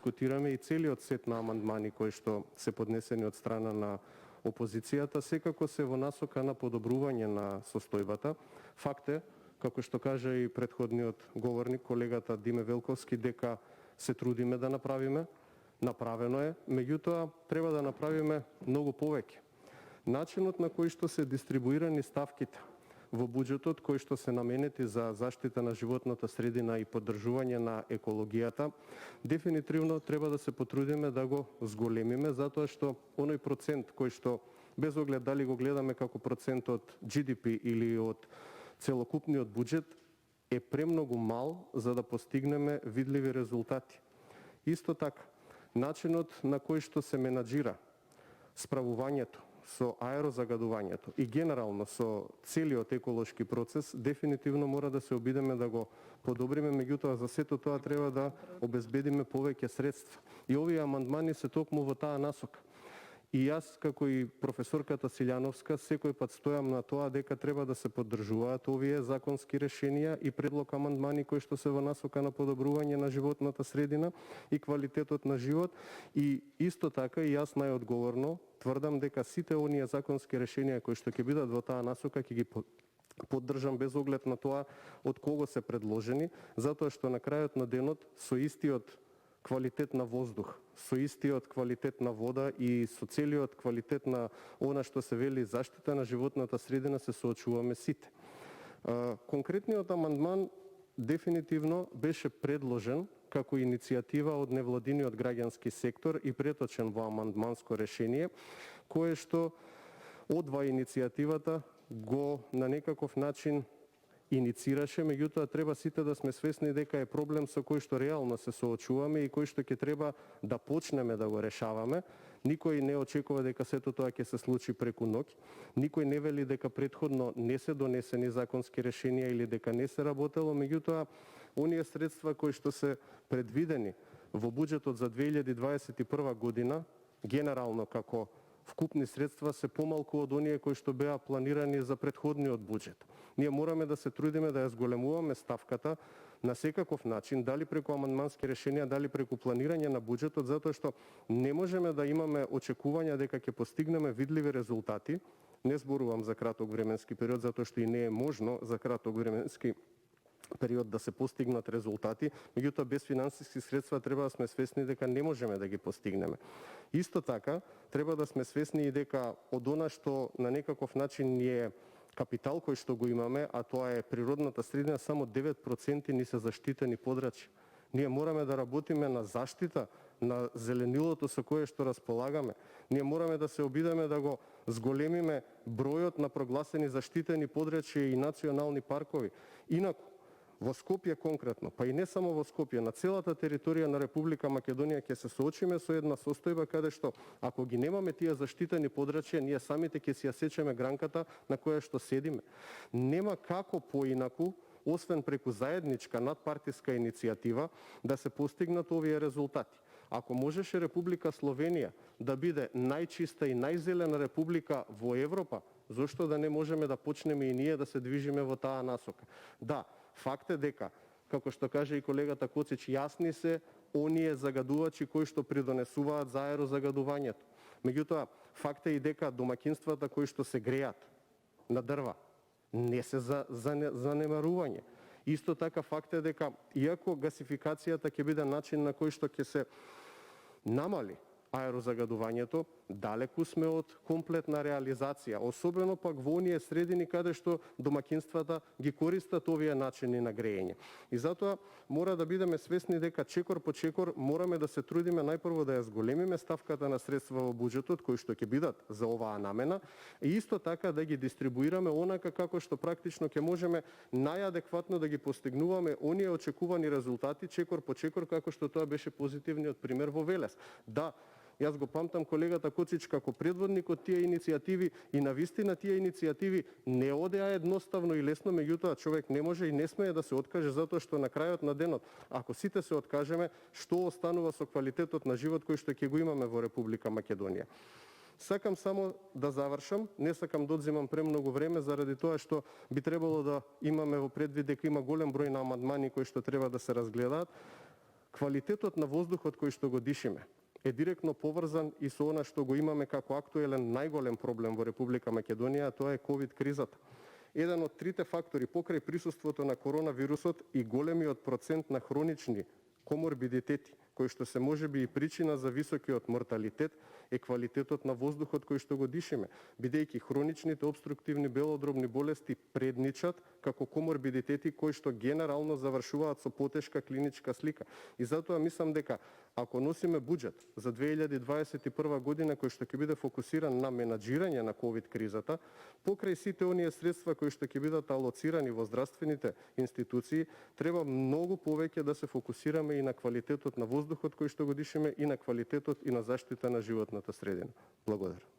дискутираме и целиот сет на амандмани кои што се поднесени од страна на опозицијата, секако се во насока на подобрување на состојбата. Факт е, како што кажа и претходниот говорник, колегата Диме Велковски, дека се трудиме да направиме, направено е, меѓутоа треба да направиме многу повеќе. Начинот на кој што се дистрибуирани ставките во буџетот кои што се наменети за заштита на животната средина и поддржување на екологијата, дефинитивно треба да се потрудиме да го зголемиме, затоа што оној процент кој што, без оглед дали го гледаме како процент од GDP или од целокупниот буџет, е премногу мал за да постигнеме видливи резултати. Исто така, начинот на кој што се менаџира справувањето со аерозагадувањето и генерално со целиот еколошки процес, дефинитивно мора да се обидеме да го подобриме, меѓутоа за сето тоа треба да обезбедиме повеќе средства. И овие амандмани се токму во таа насока. И јас, како и професорката Силјановска, секој пат стојам на тоа дека треба да се поддржуваат овие законски решенија и предлог амандмани кои што се во насока на подобрување на животната средина и квалитетот на живот. И исто така и јас најодговорно тврдам дека сите оние законски решенија кои што ќе бидат во таа насока ќе ги поддржам без оглед на тоа од кого се предложени, затоа што на крајот на денот со истиот квалитет на воздух, со истиот квалитет на вода и со целиот квалитет на она што се вели заштита на животната средина се соочуваме сите. Конкретниот амандман дефинитивно беше предложен како иницијатива од невладиниот граѓански сектор и преточен во амандманско решение, кое што одва иницијативата го на некаков начин иницираше, меѓутоа треба сите да сме свесни дека е проблем со кој што реално се соочуваме и кој што ќе треба да почнеме да го решаваме. Никој не очекува дека сето тоа ќе се случи преку ноќ. Никој не вели дека претходно не се донесени законски решенија или дека не се работело, меѓутоа оние средства кои што се предвидени во буџетот за 2021 година, генерално како вкупни средства се помалку од оние кои што беа планирани за претходниот буџет. Ние мораме да се трудиме да ја зголемуваме ставката на секаков начин, дали преку амандмански решенија, дали преку планирање на буџетот, затоа што не можеме да имаме очекувања дека ќе постигнеме видливи резултати. Не зборувам за краток временски период, затоа што и не е можно за краток временски период да се постигнат резултати, меѓутоа без финансиски средства треба да сме свесни дека не можеме да ги постигнеме. Исто така, треба да сме свесни и дека од она што на некаков начин ни е капитал кој што го имаме, а тоа е природната средина, само 9% ни се заштитени подрачја. Ние мораме да работиме на заштита на зеленилото со кое што располагаме. Ние мораме да се обидеме да го зголемиме бројот на прогласени заштитени подрачја и национални паркови. Инаку, во Скопје конкретно, па и не само во Скопје, на целата територија на Република Македонија ќе се соочиме со една состојба каде што ако ги немаме тие заштитени подрачја, ние самите ќе си ја сечеме гранката на која што седиме. Нема како поинаку, освен преку заедничка надпартиска иницијатива, да се постигнат овие резултати. Ако можеше Република Словенија да биде најчиста и најзелена република во Европа, зошто да не можеме да почнеме и ние да се движиме во таа насока? Да, факт е дека, како што каже и колегата Коцич, јасни се оние загадувачи кои што придонесуваат за аерозагадувањето. Меѓутоа, факт е и дека домаќинствата кои што се греат на дрва не се за занемарување. Исто така факт е дека иако гасификацијата ќе биде начин на кој што ќе се намали аерозагадувањето, далеку сме од комплетна реализација, особено пак во оние средини каде што домаќинствата ги користат овие начини на грејење. И затоа мора да бидеме свесни дека чекор по чекор мораме да се трудиме најпрво да ја зголемиме ставката на средства во буџетот кои што ќе бидат за оваа намена и исто така да ги дистрибуираме онака како што практично ќе можеме најадекватно да ги постигнуваме оние очекувани резултати чекор по чекор како што тоа беше позитивниот пример во Велес. Да, јас го памтам колегата Коцич како предводник од тие иницијативи и навистина тие иницијативи не одеа едноставно и лесно, меѓутоа човек не може и не смее да се откаже затоа што на крајот на денот, ако сите се откажеме, што останува со квалитетот на живот кој што ќе го имаме во Република Македонија. Сакам само да завршам, не сакам да одземам премногу време заради тоа што би требало да имаме во предвид дека има голем број на амандмани кои што треба да се разгледаат. Квалитетот на воздухот кој што го дишиме е директно поврзан и со она што го имаме како актуелен најголем проблем во Република Македонија, а тоа е ковид кризата. Еден од трите фактори покрај присуството на коронавирусот и големиот процент на хронични коморбидитети, кои што се можеби и причина за високиот морталитет, е квалитетот на воздухот кој што го дишиме, бидејќи хроничните обструктивни белодробни болести предничат како коморбидитети кои што генерално завршуваат со потешка клиничка слика. И затоа мислам дека ако носиме буџет за 2021 година кој што ќе биде фокусиран на менаџирање на ковид кризата, покрај сите оние средства кои што ќе бидат алоцирани во здравствените институции, треба многу повеќе да се фокусираме и на квалитетот на воздухот кој што го дишиме и на квалитетот и на заштита на животната средина. Благодарам.